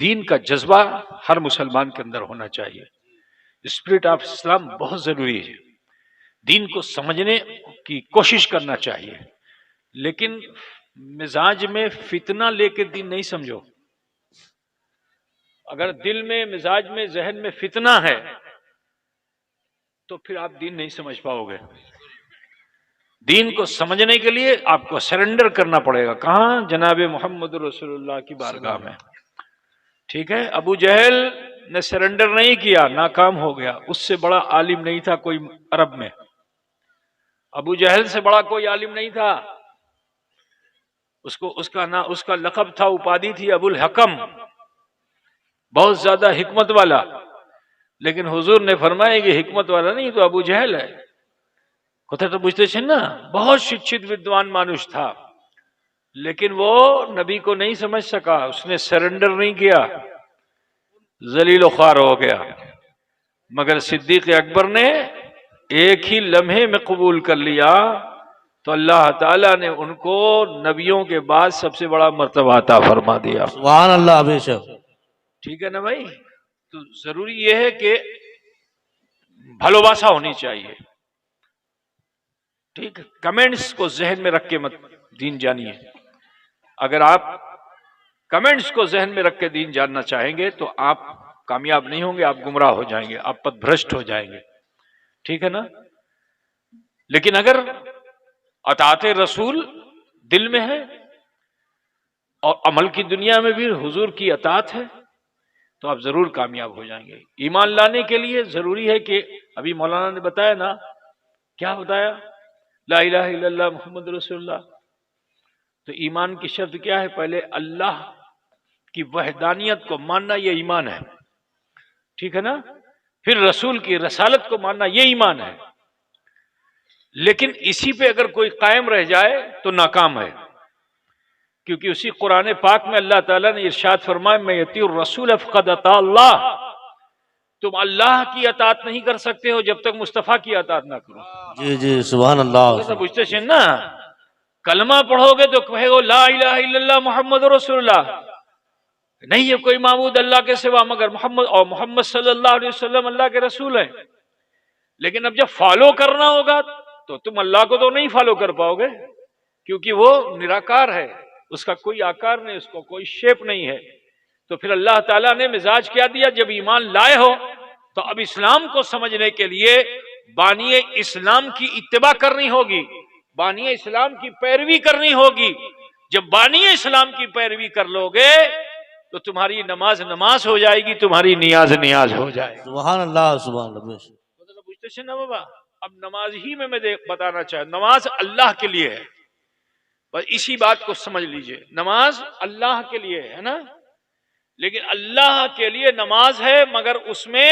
دین کا جذبہ ہر مسلمان کے اندر ہونا چاہیے. اسپرٹ آف اسلام بہت ضروری ہے. دین کو سمجھنے کی کوشش کرنا چاہیے، لیکن مزاج میں فتنہ لے کے دین نہیں سمجھو. اگر دل میں، مزاج میں، ذہن میں فتنہ ہے تو پھر آپ دین نہیں سمجھ پاؤ گے. دین کو سمجھنے کے لیے آپ کو سرنڈر کرنا پڑے گا. کہاں؟ جناب محمد رسول اللہ کی بارگاہ میں. ٹھیک ہے. ابو جہل نے سرنڈر نہیں کیا، ناکام ہو گیا. اس سے بڑا عالم نہیں تھا کوئی عرب میں. ابو جہل سے بڑا کوئی عالم نہیں تھا. اس کا لقب تھا، اپادھی تھی ابو الحکم، بہت زیادہ حکمت والا. لیکن حضور نے فرمایا کہ حکمت والا نہیں تو ابو جہل ہے. کتھا تو بجھتے چھن نا، بہت شکشت ودوان مانوش تھا، لیکن وہ نبی کو نہیں سمجھ سکا. اس نے سرنڈر نہیں کیا، ذلیل و خوار ہو گیا. مگر صدیق اکبر نے ایک ہی لمحے میں قبول کر لیا تو اللہ تعالیٰ نے ان کو نبیوں کے بعد سب سے بڑا مرتبہ عطا فرما دیا. سبحان اللہ. بے شک. ٹھیک ہے نا بھائی. تو ضروری یہ ہے کہ بھلوباسا ہونی چاہیے. ٹھیک ہے. کمنٹس کو ذہن میں رکھ کے مت دین جانیے. اگر آپ کمنٹس کو ذہن میں رکھ کے دین جاننا چاہیں گے تو آپ کامیاب نہیں ہوں گے، آپ گمراہ ہو جائیں گے، آپ پتھ بھرشٹ ہو جائیں گے. ٹھیک ہے نا. لیکن اگر اطاعت رسول دل میں ہے اور عمل کی دنیا میں بھی حضور کی اطاعت ہے تو آپ ضرور کامیاب ہو جائیں گے. ایمان لانے کے لیے ضروری ہے کہ ابھی مولانا نے بتایا نا، کیا بتایا؟ لا الہ الا اللہ محمد رسول اللہ. تو ایمان کی شرط کیا ہے؟ پہلے اللہ کی وحدانیت کو ماننا، یہ ایمان ہے. ٹھیک ہے نا. پھر رسول کی رسالت کو ماننا، یہ ایمان ہے. لیکن اسی پہ اگر کوئی قائم رہ جائے تو ناکام ہے، کیونکہ اسی قرآن پاک میں اللہ تعالیٰ نے ارشاد فرمایا میں یطیع الرسول فقد اطاع اللہ. تم اللہ کی اطاعت نہیں کر سکتے ہو جب تک مصطفیٰ کی اطاعت نہ کرو. جی جی سبحان اللہ. بوجھتے چھن نا. کلمہ پڑھو گے تو کہے گو لا الہ الا اللہ محمد رسول اللہ، نہیں ہے کوئی معبود اللہ کے سوا مگر محمد، اور محمد صلی اللہ علیہ وسلم اللہ کے رسول ہیں. لیکن اب جب فالو کرنا ہوگا تو تم اللہ کو تو نہیں فالو کر پاؤ گے، کیونکہ وہ نراکار ہے، اس کا کوئی آکار نہیں، اس کو کوئی شیپ نہیں ہے. تو پھر اللہ تعالیٰ نے مزاج کیا دیا؟ جب ایمان لائے ہو تو اب اسلام کو سمجھنے کے لیے بانی اسلام کی اتباع کرنی ہوگی، بانی اسلام کی پیروی کرنی ہوگی. جب بانی اسلام کی پیروی کر لو گے تو تمہاری نماز نماز ہو جائے گی، تمہاری نیاز نیاز ہو جائے گی. سبحان اللہ. سبحان اللہ. بے شک. پوچھتے سے نا بابا. اب نماز ہی میں بتانا چاہتا ہوں، نماز اللہ کے لیے ہے. بس اسی بات کو سمجھ لیجئے، نماز اللہ کے لیے ہے نا. لیکن اللہ کے لیے نماز ہے، مگر اس میں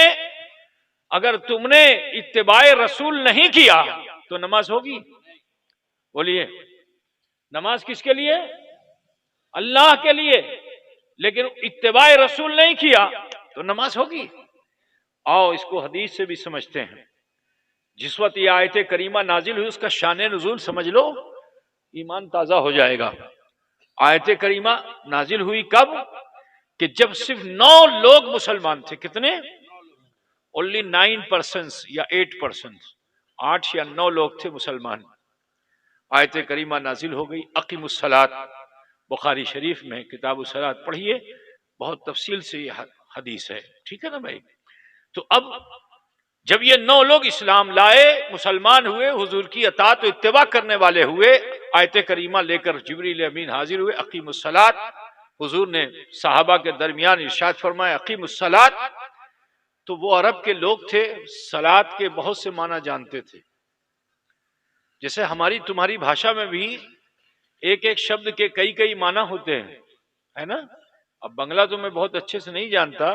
اگر تم نے اتباع رسول نہیں کیا تو نماز ہوگی؟ بولیے. نماز کس کے لیے؟ اللہ کے لیے. لیکن اتباع رسول نہیں کیا تو نماز ہوگی؟ آؤ اس کو حدیث سے بھی سمجھتے ہیں. جس وقت یہ آیت کریمہ نازل ہوئی اس کا شان نزول سمجھ لو، ایمان تازہ ہو جائے گا. آیت کریمہ نازل ہوئی کب؟ کہ جب صرف 9 لوگ مسلمان تھے. کتنے؟ only 9% یا 8%، 8 یا 9 لوگ تھے مسلمان. آیت کریمہ نازل ہو گئی اقیم الصلاۃ. بخاری شریف میں کتاب الصلاۃ پڑھیے، بہت تفصیل سے یہ حدیث ہے. ٹھیک ہے نا بھائی. تو اب جب یہ 9 لوگ اسلام لائے، مسلمان ہوئے، حضور کی اطاعت و اتباع کرنے والے ہوئے، آیت کریمہ لے کر جبریل امین حاضر ہوئے اقیم الصلاۃ. حضور نے صحابہ کے درمیان ارشاد فرمایا اقیم الصلاۃ. تو وہ عرب کے لوگ تھے، صلاۃ کے بہت سے معنی جانتے تھے. جیسے ہماری تمہاری بھاشا میں بھی ایک ایک شبد کے کئی معنی ہوتے ہیں، ہے نا. اب بنگلہ تو میں بہت اچھے سے نہیں جانتا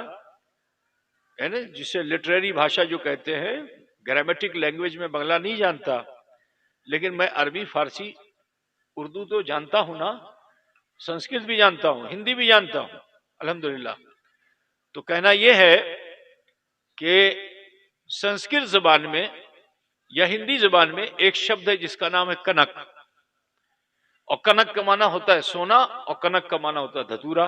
ہے نا، جسے لٹریری بھاشا جو کہتے ہیں، گرامیٹک لینگویج میں بنگلہ نہیں جانتا. لیکن میں عربی، فارسی، اردو تو جانتا ہوں نا، سنسکرت بھی جانتا ہوں، ہندی بھی جانتا ہوں الحمدللہ. تو کہنا یہ ہے کہ سنسکرت زبان میں یا ہندی زبان میں ایک شبد ہے جس کا نام ہے کنک، اور کنک کا معنی ہوتا ہے سونا، اور کنک کا معنی ہوتا ہے دھتورا.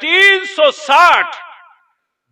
360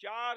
4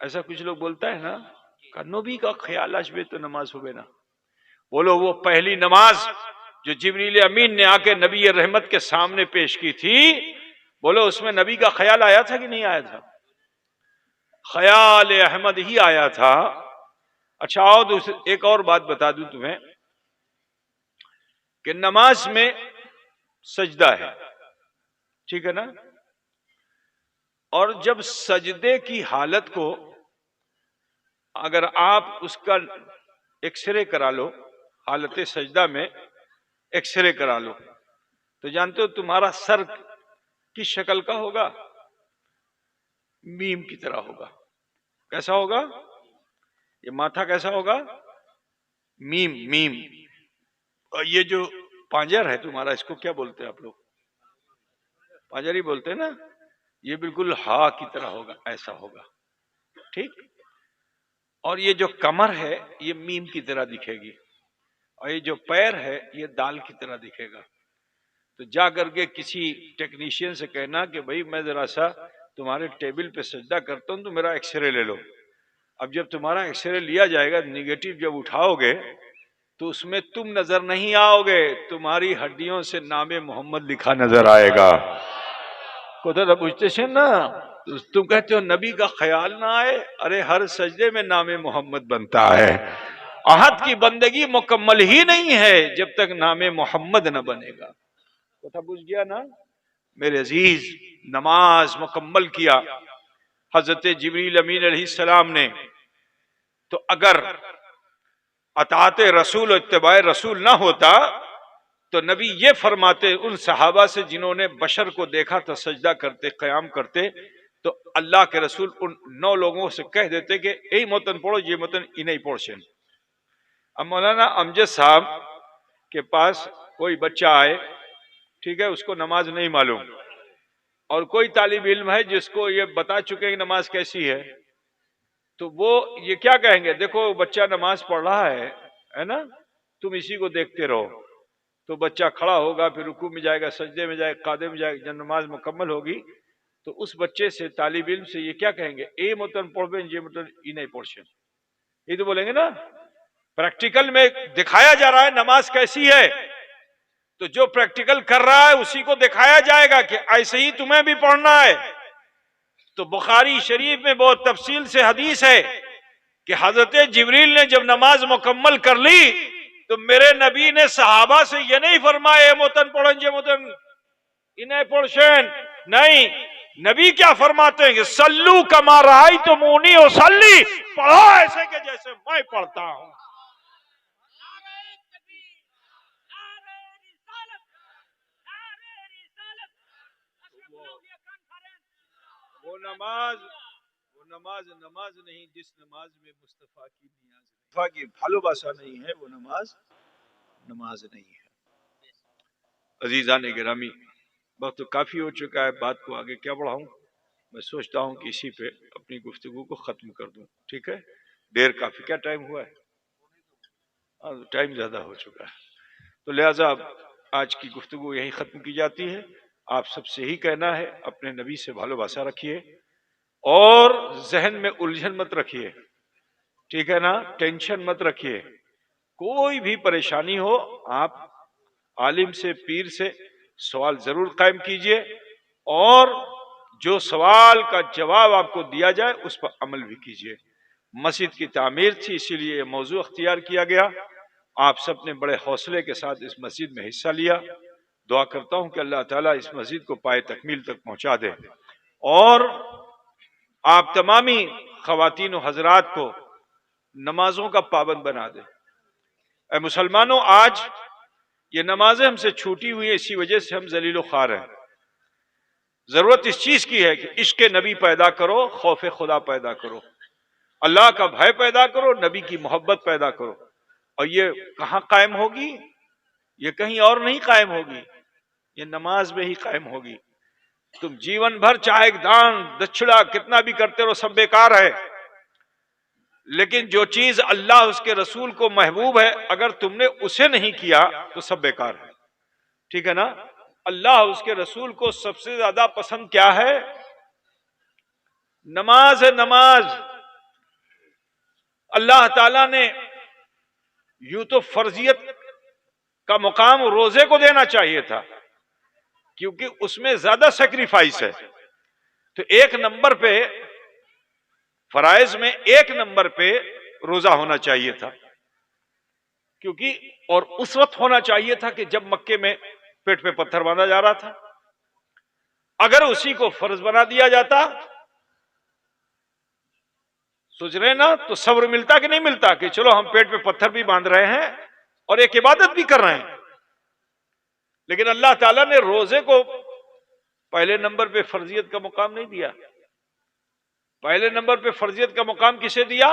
ایسا کچھ لوگ بولتا ہے نا کہ نبی کا خیال اشبے تو نماز ہوگے نا. بولو وہ پہلی نماز جو جبریل امین نے آ کے نبی رحمت کے سامنے پیش کی تھی، بولو اس میں نبی کا خیال آیا تھا کہ نہیں آیا تھا؟ خیال احمد ہی آیا تھا. اچھا آؤ ایک اور بات بتا دوں تمہیں کہ نماز میں سجدہ ہے، ٹھیک ہے نا؟ اور جب سجدے کی حالت کو اگر آپ اس کا ایکس رے کرا لو، حالت سجدہ میں ایکس رے کرا لو، تو جانتے ہو تمہارا سر کس شکل کا ہوگا؟ میم کی طرح ہوگا. کیسا ہوگا؟ یہ ماتھا کیسا ہوگا؟ میم میم. اور یہ جو پانجر ہے تمہارا، اس کو کیا بولتے ہیں آپ لوگ؟ پانجر ہی بولتے ہیں نا. یہ بالکل ہا کی طرح ہوگا، ایسا ہوگا، ٹھیک. اور یہ جو کمر ہے یہ میم کی طرح دکھے گی، اور یہ جو پیر ہے یہ دال کی طرح دکھے گا. تو جا کر کے کسی ٹیکنیشین سے کہنا کہ بھائی میں ذرا سا تمہارے ٹیبل پہ سجدہ کرتا ہوں تو میرا ایکس رے لے لو. اب جب تمہارا ایکس رے لیا جائے گا، نیگیٹو جب اٹھاؤ گے تو اس میں تم نظر نہیں آؤ گے، تمہاری ہڈیوں سے نام محمد لکھا نظر آئے گا. کوتا پوچھتے سے نا تم کہتے ہو نبی کا خیال نہ آئے. ارے ہر سجدے میں نام محمد بنتا ہے. احد کی بندگی مکمل ہی نہیں ہے جب تک نام محمد نہ بنے گا. کوتا پوچھ گیا نا میرے عزیز. نماز مکمل کیا حضرت جبریل امین علیہ السلام نے، تو اگر اطاعت رسول و اتباع رسول نہ ہوتا تو نبی یہ فرماتے ان صحابہ سے جنہوں نے بشر کو دیکھا تھا سجدہ کرتے قیام کرتے، تو اللہ کے رسول ان 9 لوگوں سے کہہ دیتے کہ اے متن پڑھو، یہ متن انہیں پڑھشن. اب مولانا امجد صاحب کے پاس کوئی بچہ آئے، ٹھیک ہے، اس کو نماز نہیں معلوم، اور کوئی طالب علم ہے جس کو یہ بتا چکے کہ نماز کیسی ہے، تو وہ یہ کیا کہیں گے؟ دیکھو بچہ نماز پڑھ رہا ہے نا، تم اسی کو دیکھتے رہو. تو بچہ کھڑا ہوگا، پھر رکوع میں جائے گا، سجدے میں جائے گا، قعدے میں جائے گا. جب نماز مکمل ہوگی تو اس بچے سے طالب علم سے یہ کیا کہیں گے؟ اے متن پڑھ بین یہ متن ای نہیں پڑھشن. یہ تو بولیں گے نا. پریکٹیکل میں دکھایا جا رہا ہے نماز کیسی ہے، تو جو پریکٹیکل کر رہا ہے اسی کو دکھایا جائے گا کہ ایسے ہی تمہیں بھی پڑھنا ہے. تو بخاری شریف میں بہت تفصیل سے حدیث ہے کہ حضرت جبریل نے جب نماز مکمل کر لی تو میرے نبی نے صحابہ سے یہ نہیں فرمایا اے متن پڑھن یہ متن انہیں پڑھشن. نہیں، نبی کیا فرماتے ہیں کہ سلو کما رأیتمونی اصلی، پڑھو ایسے کہ جیسے میں پڑھتا ہوں. وہ نماز نہیں جس نماز میں مصطفیٰ کی نیاز، مصطفیٰ کی بھالوباسا نہیں ہے، وہ نماز نہیں ہے. عزیزان گرامی، وقت تو کافی ہو چکا ہے، بات کو آگے کیا بڑھاؤں. میں سوچتا ہوں کہ اسی پہ اپنی گفتگو کو ختم کر دوں. ٹھیک ہے، دیر کافی، کیا ٹائم ہوا ہے؟ ٹائم زیادہ ہو چکا ہے، تو لہٰذا آج کی گفتگو یہی ختم کی جاتی ہے. آپ سب سے ہی کہنا ہے اپنے نبی سے بھالوباسا رکھیے اور ذہن میں الجھن مت رکھیے، ٹھیک ہے نا، ٹینشن مت رکھیے. کوئی بھی پریشانی ہو آپ عالم سے، پیر سے سوال ضرور قائم کیجئے، اور جو سوال کا جواب آپ کو دیا جائے اس پر عمل بھی کیجئے. مسجد کی تعمیر تھی اسی لیے یہ موضوع اختیار کیا گیا. آپ سب نے بڑے حوصلے کے ساتھ اس مسجد میں حصہ لیا. دعا کرتا ہوں کہ اللہ تعالیٰ اس مسجد کو پائے تکمیل تک پہنچا دے، اور آپ تمامی خواتین و حضرات کو نمازوں کا پابند بنا دے. اے مسلمانوں، آج یہ نمازیں ہم سے چھوٹی ہوئی ہیں، اسی وجہ سے ہم ذلیل و خوار ہیں. ضرورت اس چیز کی ہے کہ عشق نبی پیدا کرو، خوف خدا پیدا کرو، اللہ کا بھے پیدا کرو، نبی کی محبت پیدا کرو. اور یہ کہاں قائم ہوگی؟ یہ کہیں اور نہیں قائم ہوگی، یہ نماز میں ہی قائم ہوگی. تم جیون بھر چاہے دان دچھڑا کتنا بھی کرتے رہو، سب بیکار ہے. لیکن جو چیز اللہ اس کے رسول کو محبوب ہے، اگر تم نے اسے نہیں کیا تو سب بیکار ہے. ٹھیک ہے نا. اللہ اس کے رسول کو سب سے زیادہ پسند کیا ہے؟ نماز ہے. نماز اللہ تعالیٰ نے یوں تو فرضیت کا مقام روزے کو دینا چاہیے تھا، کیونکہ اس میں زیادہ سیکریفائس ہے، تو ایک نمبر پہ فرائض میں ایک نمبر پہ روزہ ہونا چاہیے تھا، کیونکہ اور اس وقت ہونا چاہیے تھا کہ جب مکے میں پیٹ پہ پتھر باندھا جا رہا تھا۔ اگر اسی کو فرض بنا دیا جاتا، سوچ رہے نا، تو صبر ملتا کہ نہیں ملتا کہ چلو ہم پیٹ پہ پتھر بھی باندھ رہے ہیں اور ایک عبادت بھی کر رہے ہیں۔ لیکن اللہ تعالیٰ نے روزے کو پہلے نمبر پہ فرضیت کا مقام نہیں دیا۔ پہلے نمبر پہ فرضیت کا مقام کسے دیا؟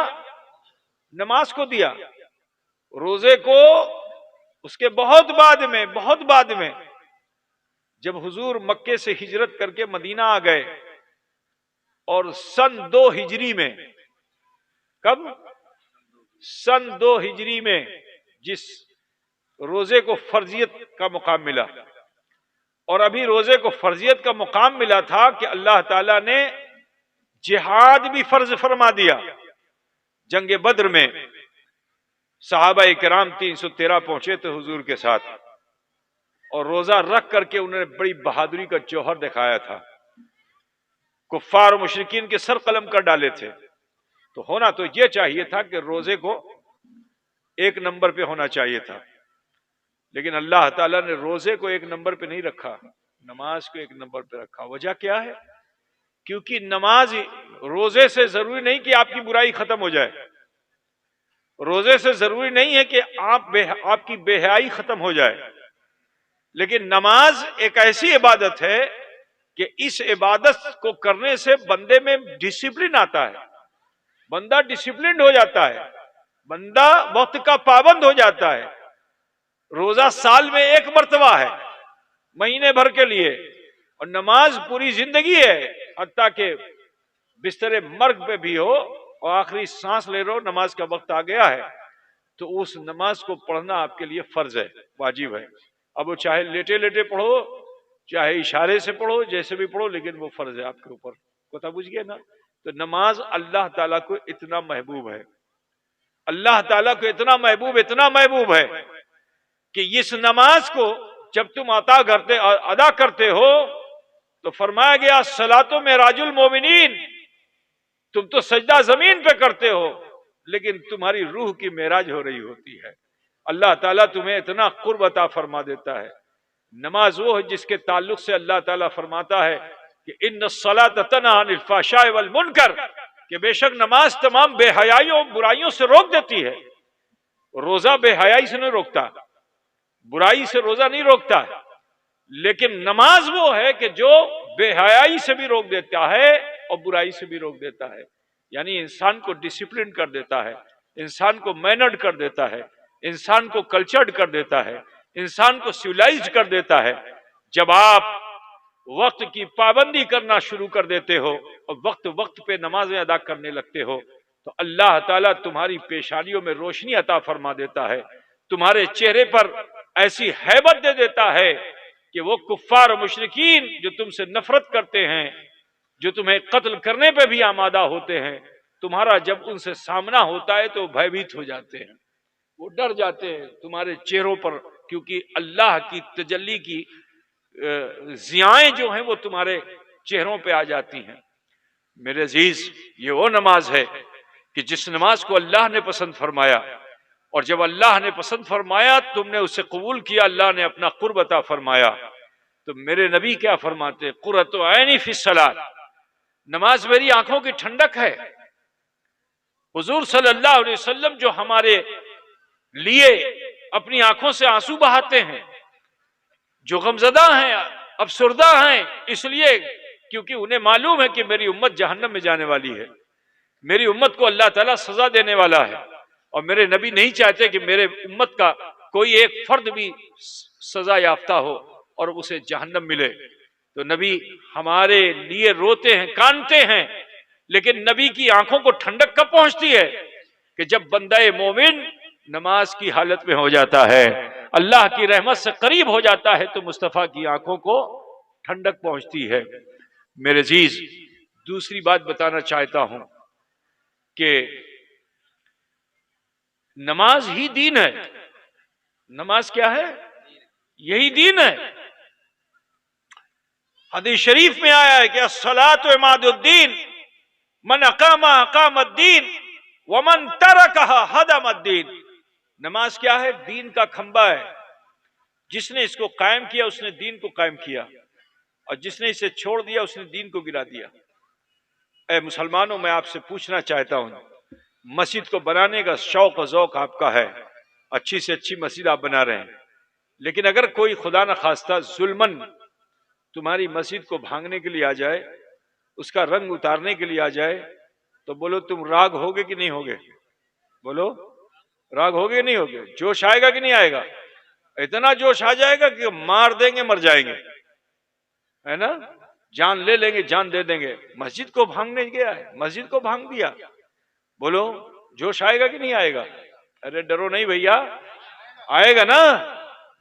نماز کو دیا۔ روزے کو اس کے بہت بعد میں جب حضور مکے سے ہجرت کر کے مدینہ آ گئے اور سن 2 ہجری میں، کب؟ سن 2 ہجری میں جس روزے کو فرضیت کا مقام ملا، اور ابھی روزے کو فرضیت کا مقام ملا تھا کہ اللہ تعالیٰ نے جہاد بھی فرض فرما دیا۔ جنگ بدر میں صحابہ کرام 313 پہنچے تھے حضور کے ساتھ، اور روزہ رکھ کر کے انہوں نے بڑی بہادری کا جوہر دکھایا تھا، کفار و مشرکین کے سر قلم کر ڈالے تھے۔ تو ہونا تو یہ چاہیے تھا کہ روزے کو ایک نمبر پہ ہونا چاہیے تھا، لیکن اللہ تعالیٰ نے روزے کو ایک نمبر پہ نہیں رکھا، نماز کو ایک نمبر پہ رکھا۔ وجہ کیا ہے؟ کیونکہ نماز، روزے سے ضروری نہیں کہ آپ کی برائی ختم ہو جائے، روزے سے ضروری نہیں ہے کہ آپ کی بے حیائی ختم ہو جائے، لیکن نماز ایک ایسی عبادت ہے کہ اس عبادت کو کرنے سے بندے میں ڈسپلن آتا ہے، بندہ ڈسپلنڈ ہو جاتا ہے، بندہ وقت کا پابند ہو جاتا ہے۔ روزہ سال میں ایک مرتبہ ہے، مہینے بھر کے لیے، اور نماز پوری زندگی ہے، حتیٰ کہ بستر مرگ پہ بھی ہو اور آخری سانس لے رہے ہو، نماز کا وقت آ گیا ہے تو اس نماز کو پڑھنا آپ کے لیے فرض ہے، واجب ہے۔ اب وہ چاہے لیٹے لیٹے پڑھو، چاہے اشارے سے پڑھو، جیسے بھی پڑھو، لیکن وہ فرض ہے آپ کے اوپر۔ کوتا بجھ گیا نا؟ تو نماز اللہ تعالیٰ کو اتنا محبوب ہے، اللہ تعالیٰ کو اتنا محبوب ہے کہ اس نماز کو جب تم ادا کرتے ہو تو فرمایا گیا صلاۃ معراج المومنین، تم تو سجدہ زمین پہ کرتے ہو لیکن تمہاری روح کی معراج ہو رہی ہوتی ہے۔ اللہ تعالیٰ تمہیں اتنا قرب عطا فرما دیتا ہے۔ نماز وہ ہے جس کے تعلق سے اللہ تعالیٰ فرماتا ہے کہ ان الصلاۃ تنہی عن الفحشاء والمنکر، کہ بے شک نماز تمام بے حیائیوں برائیوں سے روک دیتی ہے۔ روزہ بے حیائی سے نہیں روکتا، برائی سے روزہ نہیں روکتا، لیکن نماز وہ ہے کہ جو بے حیائی سے بھی روک دیتا ہے اور برائی سے بھی روک دیتا ہے، یعنی انسان کو ڈسپلن کر دیتا ہے، انسان کو مینرڈ کر دیتا ہے، انسان کو کلچرڈ کر دیتا ہے، انسان کو سیولائزڈ کر دیتا ہے۔ جب آپ وقت کی پابندی کرنا شروع کر دیتے ہو اور وقت پہ نمازیں ادا کرنے لگتے ہو تو اللہ تعالیٰ تمہاری پیشانیوں میں روشنی عطا فرما دیتا ہے، تمہارے چہرے پر ایسی ہیبت دے دیتا ہے کہ وہ کفار و مشرکین جو تم سے نفرت کرتے ہیں، جو تمہیں قتل کرنے پہ بھی آمادہ ہوتے ہیں، تمہارا جب ان سے سامنا ہوتا ہے تو وہ بھیبھیت ہو جاتے ہیں، وہ ڈر جاتے ہیں تمہارے چہروں پر، کیونکہ اللہ کی تجلی کی ضیائیں جو ہیں وہ تمہارے چہروں پہ آ جاتی ہیں۔ میرے عزیز، یہ وہ نماز ہے کہ جس نماز کو اللہ نے پسند فرمایا، اور جب اللہ نے پسند فرمایا تم نے اسے قبول کیا، اللہ نے اپنا قرب عطا فرمایا۔ تو میرے نبی کیا فرماتے؟ قرۃ عینی فی الصلاۃ، نماز میری آنکھوں کی ٹھنڈک ہے۔ حضور صلی اللہ علیہ وسلم جو ہمارے لیے اپنی آنکھوں سے آنسو بہاتے ہیں، جو غمزدہ ہیں، افسردہ ہیں، اس لیے کیونکہ انہیں معلوم ہے کہ میری امت جہنم میں جانے والی ہے، میری امت کو اللہ تعالیٰ سزا دینے والا ہے، اور میرے نبی نہیں چاہتے کہ میرے امت کا کوئی ایک فرد بھی سزا یافتہ ہو اور اسے جہنم ملے۔ تو نبی ہمارے لیے روتے ہیں، کانتے ہیں، لیکن نبی کی آنکھوں کو ٹھنڈک کب پہنچتی ہے؟ کہ جب بندہ مومن نماز کی حالت میں ہو جاتا ہے، اللہ کی رحمت سے قریب ہو جاتا ہے، تو مصطفیٰ کی آنکھوں کو ٹھنڈک پہنچتی ہے۔ میرے عزیز، دوسری بات بتانا چاہتا ہوں کہ نماز ہی دین ہے. نماز کیا ہے؟ یہی دین ہے. حدیث شریف میں آیا ہے کہ الصلاۃ عماد الدین، من اقام اقام الدین ومن ترکہ ہدم الدین. نماز کیا ہے؟ دین کا کھمبا ہے. جس نے اس کو قائم کیا اس نے دین کو قائم کیا، اور جس نے اسے چھوڑ دیا اس نے دین کو گرا دیا. اے مسلمانوں، میں آپ سے پوچھنا چاہتا ہوں، مسجد کو بنانے کا شوق و ذوق آپ کا ہے، اچھی سے اچھی مسجد آپ بنا رہے ہیں، لیکن اگر کوئی خدا نخواستہ ظلمن تمہاری مسجد کو بھانگنے کے لیے آ جائے، اس کا رنگ اتارنے کے لیے آ جائے، تو بولو تم راگ ہوگے کہ نہیں ہوگے؟ بولو راگ ہوگے نہیں ہوگے؟ جوش آئے گا کہ نہیں آئے گا؟ اتنا جوش آ جائے گا کہ مار دیں گے، مر جائیں گے، ہے نا؟ جان لے لیں گے، جان دے دیں گے. مسجد کو بھانگنے گیا ہے، مسجد کو بھانگ دیا. بولو جوش آئے گا کہ نہیں آئے گا؟ ارے ڈرو نہیں بھیا، آئے گا نا.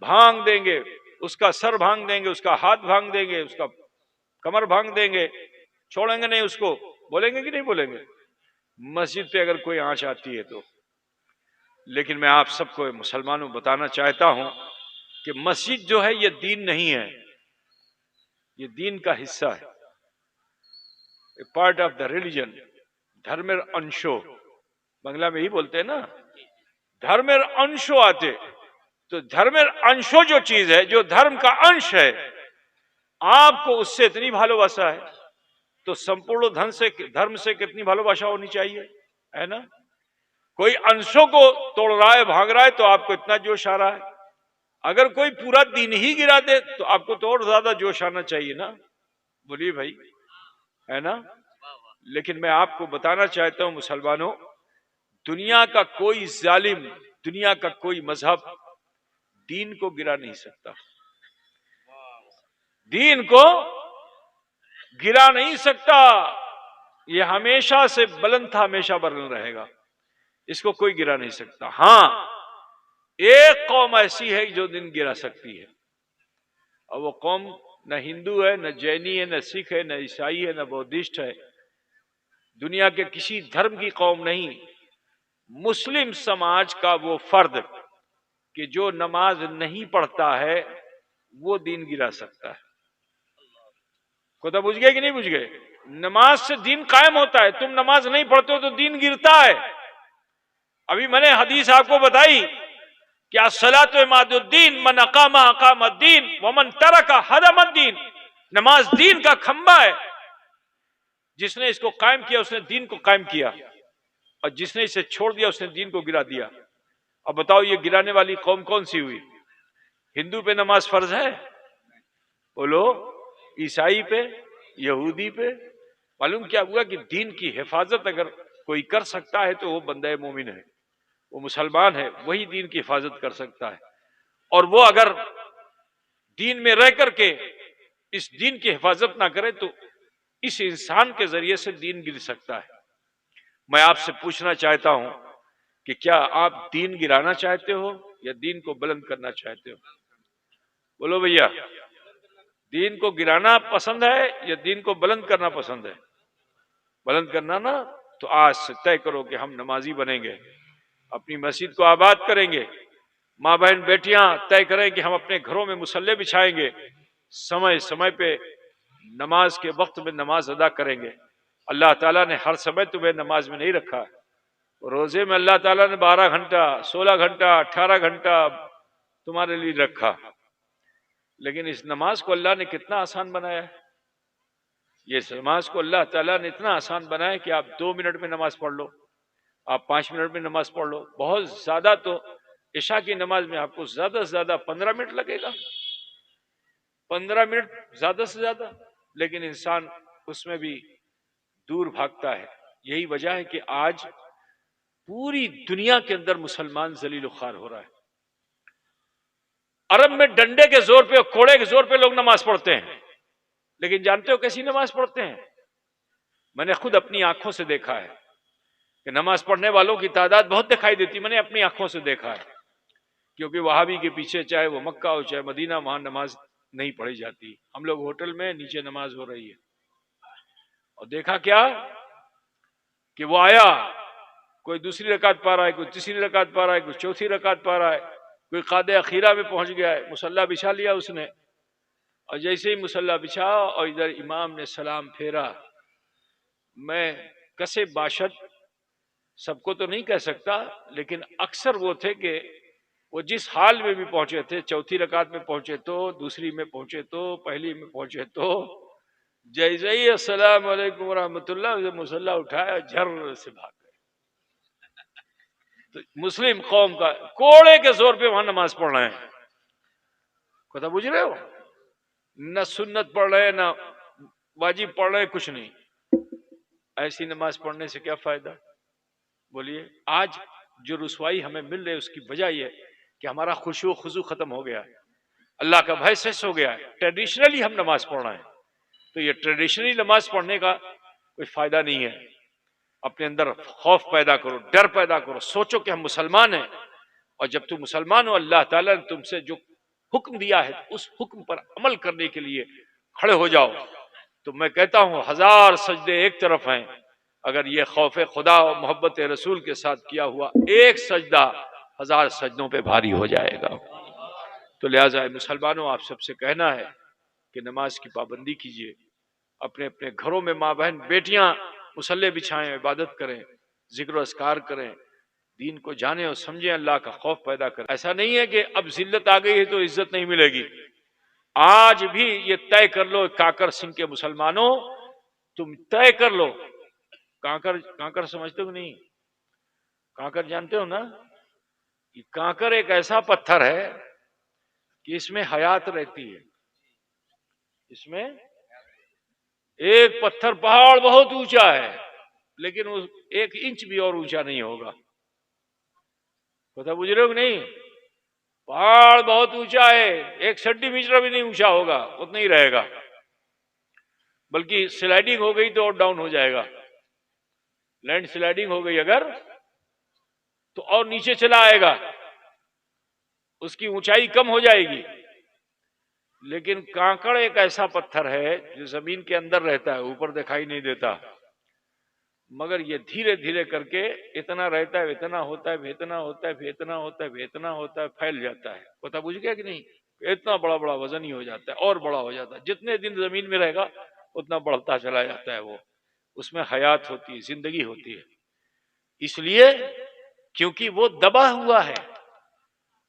بھانگ دیں گے، اس کا سر بھانگ دیں گے، اس کا ہاتھ بھانگ دیں گے، اس کا کمر بھانگ دیں گے، چھوڑیں گے نہیں اس کو. بولیں گے کہ نہیں بولیں گے؟ مسجد پہ اگر کوئی آنچ آتی ہے تو. لیکن میں آپ سب کو مسلمانوں بتانا چاہتا ہوں کہ مسجد جو ہے یہ دین نہیں ہے، یہ دین کا حصہ ہے، پارٹ آف دا ریلیجن. دھرمر انشو، بنگلہ میں ہی بولتے ہیں نا، دھرمر انشو آتے. تو دھرمر انشو جو چیز ہے، جو دھرم کا انش ہے، آپ کو اس سے اتنی بھالوباسا ہے تو سمپورن دھرم سے کتنی بھالوباسا ہونی چاہیے، ہے نا؟ کوئی انشوں کو توڑ رہا ہے، بھاگ رہا ہے، تو آپ کو اتنا جوش آ رہا ہے. اگر کوئی پورا دین ہی گرا دے تو آپ کو تو اور زیادہ جوش آنا چاہیے نا. بولیے بھائی، ہے نا؟ لیکن میں آپ کو بتانا چاہتا ہوں مسلمانوں، دنیا کا کوئی ظالم، دنیا کا کوئی مذہب دین کو گرا نہیں سکتا، دین کو گرا نہیں سکتا. یہ ہمیشہ سے بلند تھا، ہمیشہ بلند رہے گا، اس کو کوئی گرا نہیں سکتا. ہاں، ایک قوم ایسی ہے جو دین گرا سکتی ہے، اور وہ قوم نہ ہندو ہے، نہ جینی ہے، نہ سکھ ہے، نہ عیسائی ہے، نہ بودھسٹ ہے، دنیا کے کسی دھرم کی قوم نہیں. مسلم سماج کا وہ فرد کہ جو نماز نہیں پڑھتا ہے وہ دین گرا سکتا ہے. کوتا بجھ گئے کہ نہیں بجھ گئے؟ نماز سے دین قائم ہوتا ہے. تم نماز نہیں پڑھتے ہو تو دین گرتا ہے. ابھی میں نے حدیث آپ کو بتائی کہ الصلاۃ عماد الدین، من اقام اقام الدین ومن ترک ہدم الدین. نماز دین کا کھمبا ہے، جس نے اس کو قائم کیا اس نے دین کو قائم کیا، اور جس نے اسے چھوڑ دیا اس نے دین کو گرا دیا. اب بتاؤ یہ گرانے والی قوم کون سی ہوئی؟ ہندو پہ نماز فرض ہے؟ بولو. عیسائی پہ، یہودی پہ. معلوم کیا ہوا کہ دین کی حفاظت اگر کوئی کر سکتا ہے تو وہ بندہ مومن ہے، وہ مسلمان ہے، وہی دین کی حفاظت کر سکتا ہے. اور وہ اگر دین میں رہ کر کے اس دین کی حفاظت نہ کرے تو اس انسان کے ذریعے سے دین گر سکتا ہے. میں آپ سے پوچھنا چاہتا ہوں کہ کیا آپ دین گرانا چاہتے ہو یا دین کو بلند کرنا چاہتے ہو؟ بولو بھیا، دین کو گرانا پسند ہے یا دین کو بلند کرنا پسند ہے؟ بلند کرنا نا. تو آج سے طے کرو کہ ہم نمازی بنیں گے، اپنی مسجد کو آباد کریں گے. ماں بہن بیٹیاں طے کریں کہ ہم اپنے گھروں میں مصلے بچھائیں گے، سمے سمے پہ نماز کے وقت میں نماز ادا کریں گے. اللہ تعالیٰ نے ہر سمے تمہیں نماز میں نہیں رکھا. روزے میں اللہ تعالیٰ نے 12 گھنٹہ، 16 گھنٹہ، 18 گھنٹہ تمہارے لیے رکھا، لیکن اس نماز کو اللہ نے کتنا آسان بنایا ہے. یہ نماز کو اللہ تعالیٰ نے اتنا آسان بنایا کہ آپ 2 منٹ میں نماز پڑھ لو، آپ 5 منٹ میں نماز پڑھ لو. بہت زیادہ تو عشاء کی نماز میں آپ کو زیادہ سے زیادہ 15 منٹ لگے گا، 15 منٹ زیادہ سے زیادہ. لیکن انسان اس میں بھی دور بھاگتا ہے. یہی وجہ ہے کہ آج پوری دنیا کے اندر مسلمان ذلیل و خوار ہو رہا ہے. عرب میں ڈنڈے کے زور پہ اور کوڑے کے زور پہ لوگ نماز پڑھتے ہیں، لیکن جانتے ہو کیسی نماز پڑھتے ہیں؟ میں نے خود اپنی آنکھوں سے دیکھا ہے کہ نماز پڑھنے والوں کی تعداد بہت دکھائی دیتی. میں نے اپنی آنکھوں سے دیکھا ہے، کیونکہ وہابی کے پیچھے چاہے وہ مکہ ہو چاہے مدینہ، وہاں نماز نہیں پڑھی جاتی. ہم لوگ ہوٹل میں نیچے نماز ہو رہی ہے، اور دیکھا کیا کہ وہ آیا کوئی دوسری رکعت پا رہا ہے، کوئی تیسری رکعت پا رہا ہے، کوئی چوتھی رکعت پا رہا ہے، کوئی قاد اخیرہ میں پہنچ گیا ہے، مصلی بچھا لیا اس نے، اور جیسے ہی مصلی بچھا اور ادھر امام نے سلام پھیرا، میں کسے باشد سب کو تو نہیں کہہ سکتا، لیکن اکثر وہ تھے کہ وہ جس حال میں بھی پہنچے تھے، چوتھی رکعت میں پہنچے تو، دوسری میں پہنچے تو، پہلی میں پہنچے تو، جیسے ہی السلام علیکم ورحمۃ اللہ مصلی اٹھایا، جھر سے بھاگ گئے۔ تو مسلم قوم کا کوڑے کے زور پہ وہاں نماز پڑھ رہے ہیں، کتا بوجھ رہے ہو؟ نہ سنت پڑھ رہے نہ واجب پڑھ رہے، کچھ نہیں۔ ایسی نماز پڑھنے سے کیا فائدہ؟ بولیے۔ آج جو رسوائی ہمیں مل رہی ہے اس کی وجہ یہ کہ ہمارا خشوع و خضوع ختم ہو گیا ہے، اللہ کا بھے سس ہو گیا ہے، ٹریڈیشنلی ہم نماز پڑھ رہے ہیں۔ تو یہ ٹریڈیشنلی نماز پڑھنے کا کوئی فائدہ نہیں ہے۔ اپنے اندر خوف پیدا کرو، ڈر پیدا کرو، سوچو کہ ہم مسلمان ہیں، اور جب تم مسلمان ہو اللہ تعالیٰ نے تم سے جو حکم دیا ہے اس حکم پر عمل کرنے کے لیے کھڑے ہو جاؤ۔ تو میں کہتا ہوں 1000 سجدے ایک طرف ہیں، اگر یہ خوف خدا و محبت رسول کے ساتھ کیا ہوا ایک سجدہ 1000 سجدوں پہ بھاری ہو جائے گا۔ تو لہٰذا مسلمانوں آپ سب سے کہنا ہے کہ نماز کی پابندی کیجیے، اپنے اپنے گھروں میں ماں بہن بیٹیاں مصلی بچھائیں، عبادت کریں، ذکر و اذکار کریں، دین کو جانیں اور سمجھیں، اللہ کا خوف پیدا کریں۔ ایسا نہیں ہے کہ اب ذلت آ گئی ہے تو عزت نہیں ملے گی۔ آج بھی یہ طے کر لو کاکر سنگھ کے مسلمانوں، تم طے کر لو، کانکر سمجھتے ہو نہیں؟ کانکر جانتے ہو نا؟ یہ کانکر ایک ایسا پتھر ہے کہ اس میں حیات رہتی ہے۔ اس میں ایک پتھر، پہاڑ بہت اونچا ہے لیکن وہ 1 انچ بھی اور اونچا نہیں ہوگا، پتہ بجھ رہے ہو کہ نہیں؟ پہاڑ بہت اونچا ہے، 1 سینٹی میٹر بھی نہیں اونچا ہوگا، اتنا ہی رہے گا، بلکہ سلائڈنگ ہو گئی تو اور ڈاؤن ہو جائے گا، لینڈ سلائڈنگ ہو گئی اگر تو اور نیچے چلا آئے گا، اس کی اونچائی کم ہو جائے گی۔ لیکن کانکڑ ایک ایسا پتھر ہے جو زمین کے اندر رہتا ہے، اوپر دکھائی نہیں دیتا، مگر یہ دھیرے دھیرے کر کے اتنا رہتا ہے، اتنا ہوتا ہے، اتنا ہوتا ہے، اتنا ہوتا ہے، اتنا ہوتا ہے، پھیل جاتا ہے۔ پتہ بجھ گیا کہ نہیں؟ اتنا بڑا بڑا وزن ہی ہو جاتا ہے اور بڑا ہو جاتا ہے، جتنے دن زمین میں رہے گا اتنا بڑھتا چلا جاتا ہے، وہ اس میں حیات ہوتی ہے، زندگی ہوتی ہے، اس لیے کیونکہ وہ دبا ہوا ہے،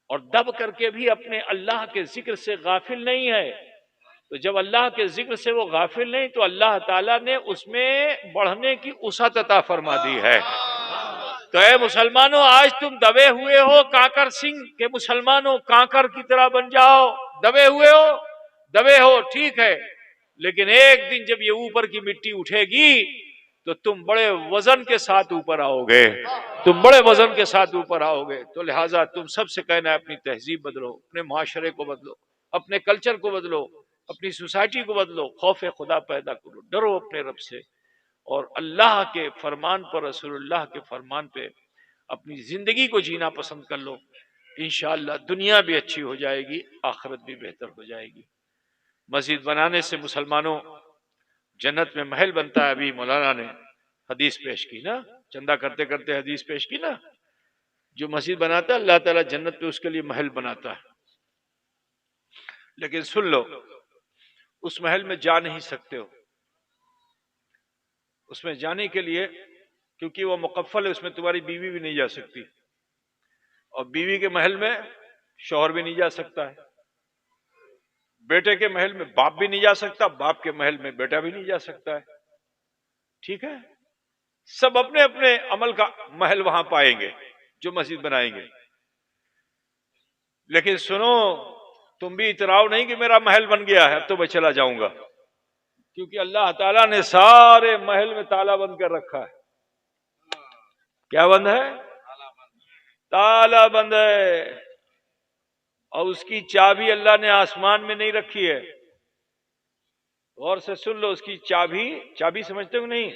اور دب کر کے بھی اپنے اللہ کے ذکر سے غافل نہیں ہے۔ تو جب اللہ کے ذکر سے وہ غافل نہیں تو اللہ تعالیٰ نے اس میں بڑھنے کی وسعت عطا فرما دی ہے۔ تو اے مسلمانوں، آج تم دبے ہوئے ہو، کانکر سنگھ کے مسلمانوں کانکر کی طرح بن جاؤ، دبے ہوئے ہو، دبے ہو ٹھیک ہے، لیکن ایک دن جب یہ اوپر کی مٹی اٹھے گی تو تم بڑے وزن کے ساتھ اوپر آؤ گے، تم بڑے وزن کے ساتھ اوپر آؤ گے۔ تو لہٰذا تم سب سے کہنا ہے اپنی تہذیب بدلو، اپنے معاشرے کو بدلو، اپنے کلچر کو بدلو، اپنی سوسائٹی کو بدلو، خوف خدا پیدا کرو، ڈرو اپنے رب سے، اور اللہ کے فرمان پر، رسول اللہ کے فرمان پہ اپنی زندگی کو جینا پسند کر لو۔ انشاءاللہ دنیا بھی اچھی ہو جائے گی، آخرت بھی بہتر ہو جائے گی۔ مسجد بنانے سے مسلمانوں جنت میں محل بنتا ہے۔ ابھی مولانا نے حدیث پیش کی نا، چندہ کرتے کرتے حدیث پیش کی نا، جو مسجد بناتا ہے اللہ تعالیٰ جنت میں اس کے لیے محل بناتا ہے۔ لیکن سن لو، اس محل میں جا نہیں سکتے ہو، اس میں جانے کے لیے کیونکہ وہ مقفل ہے، اس میں تمہاری بیوی بھی نہیں جا سکتی، اور بیوی کے محل میں شوہر بھی نہیں جا سکتا ہے، بیٹے کے محل میں باپ بھی نہیں جا سکتا، باپ کے محل میں بیٹا بھی نہیں جا سکتا ہے، ٹھیک ہے؟ سب اپنے اپنے عمل کا محل وہاں پائیں گے جو مسجد بنائیں گے۔ لیکن سنو، تم بھی اتراؤ نہیں کہ میرا محل بن گیا ہے اب تو میں چلا جاؤں گا، کیونکہ اللہ تعالیٰ نے سارے محل میں تالا بند کر رکھا ہے۔ کیا بند ہے؟ تالا بند ہے، اور اس کی چابی اللہ نے آسمان میں نہیں رکھی ہے۔ غور سے سن لو، اس کی چابی سمجھتے ہو نہیں؟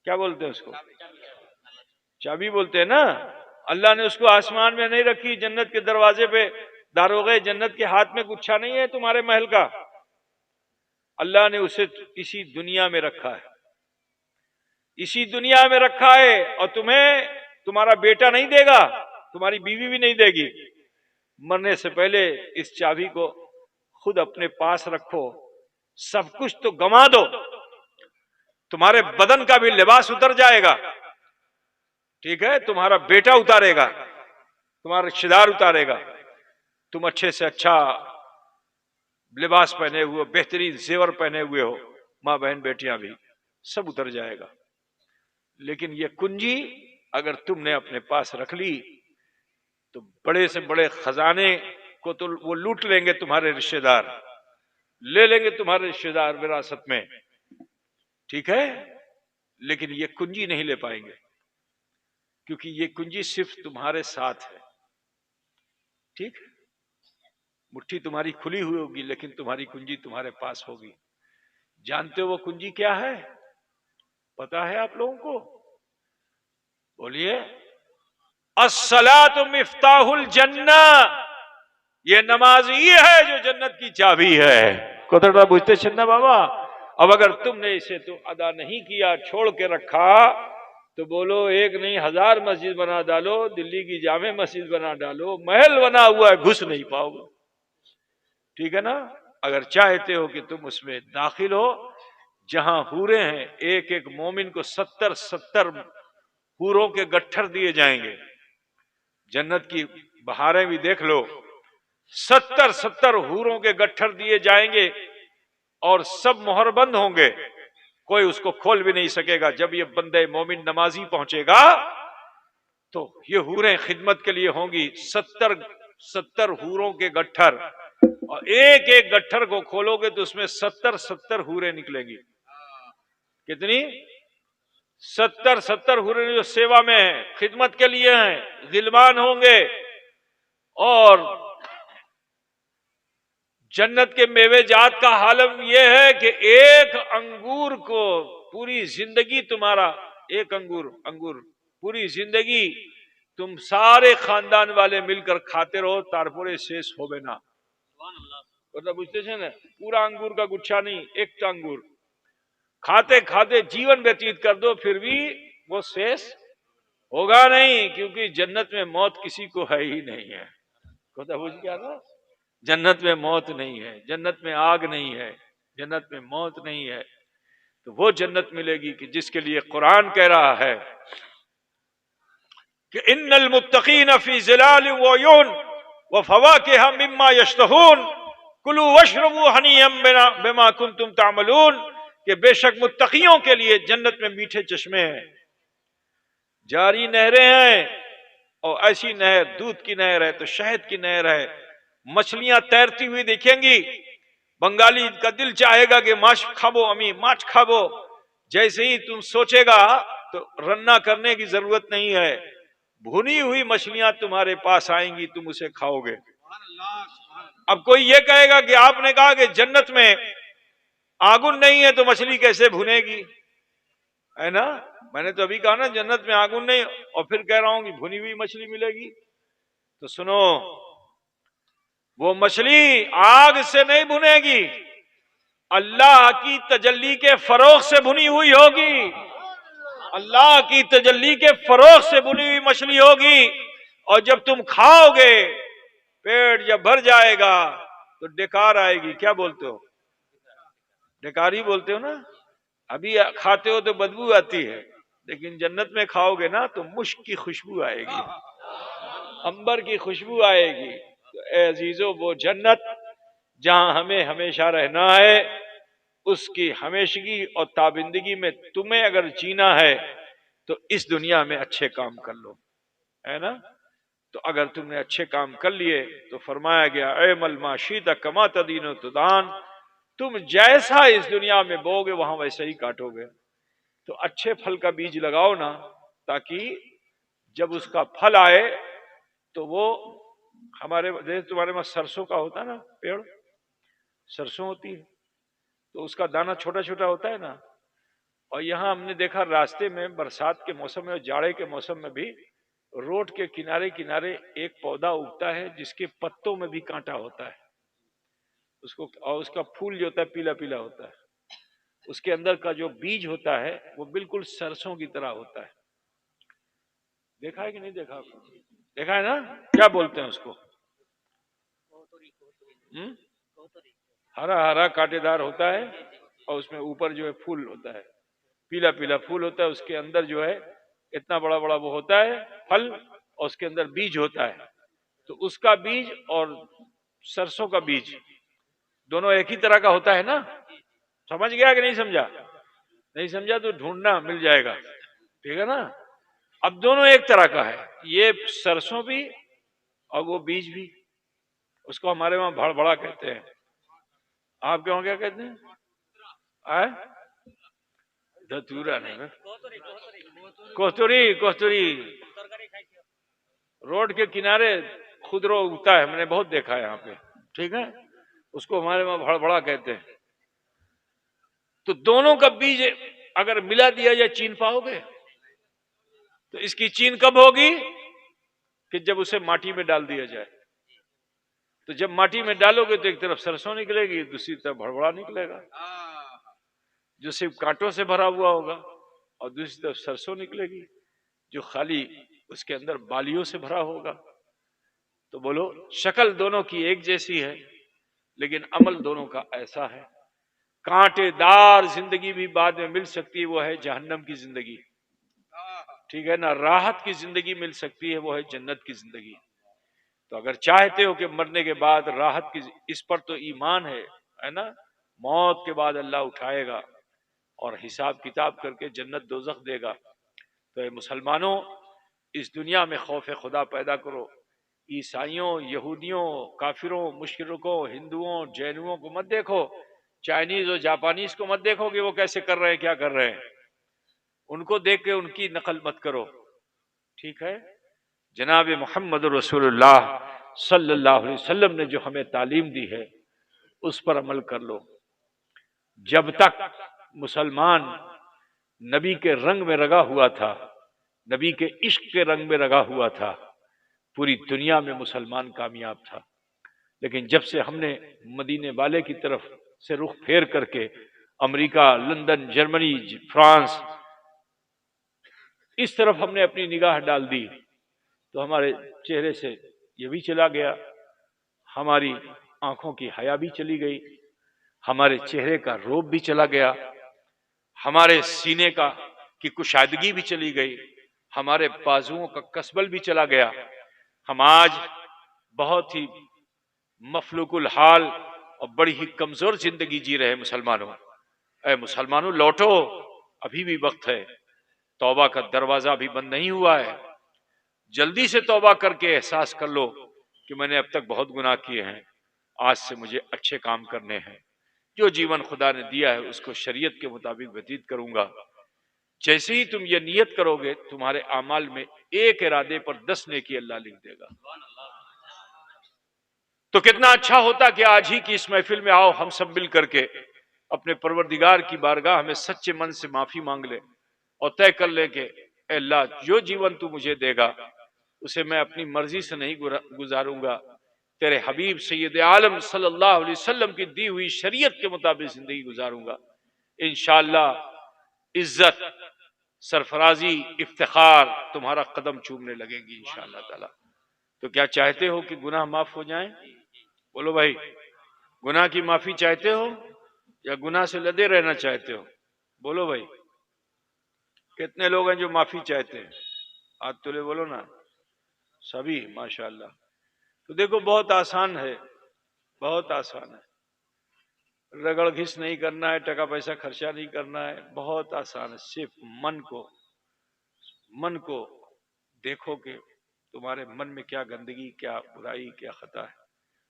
کیا بولتے ہیں اس کو؟ چابی بولتے ہیں نا۔ اللہ نے اس کو آسمان میں نہیں رکھی، جنت کے دروازے پہ داروغے جنت کے ہاتھ میں گچھا نہیں ہے تمہارے محل کا، اللہ نے اسے کسی دنیا میں رکھا ہے۔ اسی دنیا میں رکھا ہے اور تمہیں تمہارا بیٹا نہیں دے گا، تمہاری بیوی بھی نہیں دے گی۔ مرنے سے پہلے اس چابی کو خود اپنے پاس رکھو، سب کچھ تو گنوا دو، تمہارے بدن کا بھی لباس اتر جائے گا، ٹھیک ہے، تمہارا بیٹا اتارے گا، تمہارا رشتہ دار اتارے گا، تم اچھے سے اچھا لباس پہنے ہوئے، بہترین زیور پہنے ہوئے ہو، ماں بہن بیٹیاں بھی، سب اتر جائے گا۔ لیکن یہ کنجی اگر تم نے اپنے پاس رکھ لی تو بڑے سے بڑے خزانے کو تو وہ لوٹ لیں گے، تمہارے رشتہ دار لے لیں گے، تمہارے رشتہ دار وراثت میں، ٹھیک ہے، لیکن یہ کنجی نہیں لے پائیں گے، کیونکہ یہ کنجی صرف تمہارے ساتھ ہے، ٹھیک، مٹھی تمہاری کھلی ہوئی ہوگی لیکن تمہاری کنجی تمہارے پاس ہوگی۔ جانتے ہو وہ کنجی کیا ہے؟ پتا ہے آپ لوگوں کو؟ بولیے۔ الصلاۃ مفتاح الجنہ، یہ نماز ہی ہے جو جنت کی چابی ہے۔ کوتڑا بوجھتے چننا بابا۔ اب اگر تم نے اسے تو ادا نہیں کیا، چھوڑ کے رکھا، تو بولو ایک نہیں 1000 مسجد بنا ڈالو، دلی کی جامع مسجد بنا ڈالو، محل بنا ہوا ہے، گھس نہیں پاؤ گے، ٹھیک ہے نا؟ اگر چاہتے ہو کہ تم اس میں داخل ہو جہاں حوریں ہیں، ایک ایک مومن کو 70 حوروں کے گٹھر دیے جائیں گے، جنت کی بہاریں بھی دیکھ لو، 70 حوروں کے گٹھر دیے جائیں گے اور سب مہر بند ہوں گے، کوئی اس کو کھول بھی نہیں سکے گا۔ جب یہ بندے مومن نمازی پہنچے گا تو یہ حوریں خدمت کے لیے ہوں گی، 70 حوروں کے گٹھر، اور ایک ایک گٹھر کو کھولو گے تو اس میں 70 حوریں نکلیں گی۔ کتنی؟ 70 حوریں جو سیوا میں ہیں، خدمت کے لیے ہیں، غلمان ہوں گے۔ اور جنت کے میوے جات کا عالم یہ ہے کہ ایک انگور کو پوری زندگی تمہارا، ایک انگور پوری زندگی تم سارے خاندان والے مل کر کھاتے رہو، تارپورے شیش ہو بے نا، مطلب بوجھتے ہیں نا، پورا انگور کا گچھا نہیں، ایک انگور کھاتے کھاتے جیون ویتیت کر دو، پھر بھی وہ شیش ہوگا نہیں، کیونکہ جنت میں موت کسی کو ہے ہی نہیں ہے۔ بوجھ گیا نا؟ جنت میں موت نہیں ہے، جنت میں آگ نہیں ہے، جنت میں موت نہیں ہے۔ تو وہ جنت ملے گی کہ جس کے لیے قرآن کہہ رہا ہے کہ ان المتقین فی ظلال وعیون وفواکہ مما یشتہون کلوا واشربوا ھنیئا بما کنتم تعملون، کہ بے شک متقیوں کے لیے جنت میں میٹھے چشمے ہیں، جاری نہریں ہیں، اور ایسی نہر دودھ کی نہر ہے تو شہد کی نہر ہے، مچھلیاں تیرتی ہوئی دیکھیں گی، بنگالی کا دل چاہے گا کہ ماچھ کھابو امی، ماچھ کھابو، جیسے ہی تم سوچے گا تو رننا کرنے کی ضرورت نہیں ہے، بھنی ہوئی مچھلیاں تمہارے پاس آئیں گی، تم اسے کھاؤ گے۔ اب کوئی یہ کہے گا کہ آپ نے کہا کہ جنت میں آگن نہیں ہے تو مچھلی کیسے بھنے گی، ہے نا؟ میں نے تو ابھی کہا نا جنت میں آگن نہیں، اور پھر کہہ رہا ہوں کہ بھنی ہوئی مچھلی ملے گی۔ تو سنو، وہ مچھلی آگ سے نہیں بھنے گی، اللہ کی تجلی کے فروغ سے بھنی ہوئی ہوگی، اللہ کی تجلی کے فروغ سے بھنی ہوئی مچھلی ہوگی، اور جب تم کھاؤ گے پیٹ جب بھر جائے گا تو ڈکار آئے گی۔ کیا بولتے ہو؟ ڈکار ہی بولتے ہو نا؟ ابھی کھاتے ہو تو بدبو آتی ہے، لیکن جنت میں کھاؤ گے نا تو مشک کی خوشبو آئے گی، عنبر کی خوشبو آئے گی۔ تو اے عزیزو، وہ جنت جہاں ہمیں ہمیشہ رہنا ہے، اس کی ہمیشگی اور تابندگی میں تمہیں اگر جینا ہے تو اس دنیا میں اچھے کام کر لو، ہے نا؟ تو اگر تم نے اچھے کام کر لیے تو فرمایا گیا اعمل ما شئت کما تدین تدان، تم جیسا اس دنیا میں بو گے وہاں ویسے ہی کاٹو گے۔ تو اچھے پھل کا بیج لگاؤ نا، تاکہ جب اس کا پھل آئے تو وہ ہمارے تمہارے وہاں سرسوں کا ہوتا ہے نا پیڑ، سرسوں ہوتی ہے تو اس کا دانہ چھوٹا چھوٹا ہوتا ہے نا، اور یہاں ہم نے دیکھا راستے میں برسات کے موسم میں اور جاڑے کے موسم میں بھی روڈ کے کنارے کنارے ایک پودا اگتا ہے جس کے پتوں میں بھی کانٹا ہوتا ہے، اس کو، اور اس کا پھول جو ہوتا ہے پیلا پیلا ہوتا ہے، اس کے اندر کا جو بیج ہوتا ہے وہ بالکل سرسوں کی طرح ہوتا ہے. دیکھا ہے کہ نہیں دیکھا؟ دیکھا ہے نا؟ کیا بولتے ہیں اس کو؟ ہرا ہرا کانٹے دار ہوتا ہے اور اس میں اوپر جو ہے پھول ہوتا ہے، پیلا پیلا پھول ہوتا ہے، اس کے اندر جو ہے اتنا بڑا بڑا وہ ہوتا ہے پھل، اور اس کے اندر بیج ہوتا ہے. تو اس کا بیج اور سرسوں کا بیج دونوں ایک ہی طرح کا ہوتا ہے نا؟ سمجھ گیا کہ نہیں سمجھا؟ نہیں سمجھا تو ڈھونڈنا مل جائے گا، ٹھیک ہے نا؟ اب دونوں ایک طرح کا ہے، یہ سرسوں بھی اور وہ بیج بھی. اس کو ہمارے وہاں بھڑ بڑا کہتے ہیں. آپ کے وہاں کیا کہتے ہیں؟ دھتورا نہیں، کوہتوری. کوہتوری روڈ کے کنارے خودرو اگتا ہے، میں نے بہت دیکھا ہے یہاں پہ، ٹھیک ہے؟ اس کو ہمارے وہاں بھڑ بڑا کہتے ہیں. تو دونوں کا بیج اگر ملا دیا جائے چین پاؤ گے؟ تو اس کی چین کب ہوگی؟ کہ جب اسے ماٹی میں ڈال دیا جائے. تو جب ماٹی میں ڈالو گے تو ایک طرف سرسوں نکلے گی، دوسری طرف بھڑبڑا نکلے گا، جو صرف کانٹوں سے بھرا ہوا ہوگا، اور دوسری طرف سرسوں نکلے گی جو خالی اس کے اندر بالیوں سے بھرا ہوگا. تو بولو، شکل دونوں کی ایک جیسی ہے لیکن عمل دونوں کا ایسا ہے. کانٹے دار زندگی بھی بعد میں مل سکتی ہے، وہ ہے جہنم کی زندگی، ٹھیک ہے نا؟ راحت کی زندگی مل سکتی ہے، وہ ہے جنت کی زندگی. تو اگر چاہتے ہو کہ مرنے کے بعد راحت کی، اس پر تو ایمان ہے نا؟ موت کے بعد اللہ اٹھائے گا اور حساب کتاب کر کے جنت دوزخ دے گا. تو اے مسلمانوں، اس دنیا میں خوف خدا پیدا کرو. عیسائیوں، یہودیوں، کافروں، مشرکوں، ہندوؤں، جینوں کو مت دیکھو، چائنیز اور جاپانیز کو مت دیکھو کہ وہ کیسے کر رہے ہیں، کیا کر رہے ہیں. ان کو دیکھ کے ان کی نقل مت کرو، ٹھیک ہے؟ جناب محمد رسول اللہ صلی اللہ علیہ وسلم نے جو ہمیں تعلیم دی ہے اس پر عمل کر لو. جب تک مسلمان نبی کے رنگ میں رنگا ہوا تھا، نبی کے عشق کے رنگ میں رنگا ہوا تھا، پوری دنیا میں مسلمان کامیاب تھا. لیکن جب سے ہم نے مدینے والے کی طرف سے رخ پھیر کر کے امریکہ، لندن، جرمنی، فرانس، اس طرف ہم نے اپنی نگاہ ڈال دی تو ہمارے چہرے سے یہ بھی چلا گیا، ہماری آنکھوں کی حیا بھی چلی گئی، ہمارے چہرے کا روب بھی چلا گیا، ہمارے سینے کی کشادگی بھی چلی گئی، ہمارے بازوؤں کا کسبل بھی چلا گیا. ہم آج بہت ہی مفلوق الحال اور بڑی ہی کمزور زندگی جی رہے ہیں. مسلمانوں، اے مسلمانوں لوٹو، ابھی بھی وقت ہے، توبہ کا دروازہ بھی بند نہیں ہوا ہے. جلدی سے توبہ کر کے احساس کر لو کہ میں نے اب تک بہت گناہ کیے ہیں، آج سے مجھے اچھے کام کرنے ہیں. جو جیون خدا نے دیا ہے اس کو شریعت کے مطابق وتیت کروں گا. جیسے ہی تم یہ نیت کرو گے تمہارے اعمال میں ایک ارادے پر 10 نیکی اللہ لکھ دے گا. تو کتنا اچھا ہوتا کہ آج ہی کی اس محفل میں آؤ، ہم سب مل کر کے اپنے پروردگار کی بارگاہ میں سچے من سے معافی مانگ لے اور طے کر لے کہ اے اللہ، جو جیون تو مجھے دے گا اسے میں اپنی مرضی سے نہیں گزاروں گا، تیرے حبیب سید عالم صلی اللہ علیہ وسلم کی دی ہوئی شریعت کے مطابق زندگی گزاروں گا. انشاءاللہ عزت، سرفرازی، افتخار تمہارا قدم چومنے لگیں گی انشاءاللہ تعالی. تو کیا چاہتے ہو کہ گناہ معاف ہو جائیں؟ بولو بھائی، گناہ کی معافی چاہتے ہو یا گناہ سے لدے رہنا چاہتے ہو؟ بولو بھائی، کتنے لوگ ہیں جو معافی چاہتے ہیں؟ ہاتھ تلے بولو نا. سبھی؟ ماشاءاللہ. تو دیکھو بہت آسان ہے، بہت آسان ہے، رگڑ گھس نہیں کرنا ہے، ٹکا پیسہ خرچہ نہیں کرنا ہے، بہت آسان ہے. صرف من کو دیکھو کہ تمہارے من میں کیا گندگی، کیا برائی، کیا خطا ہے،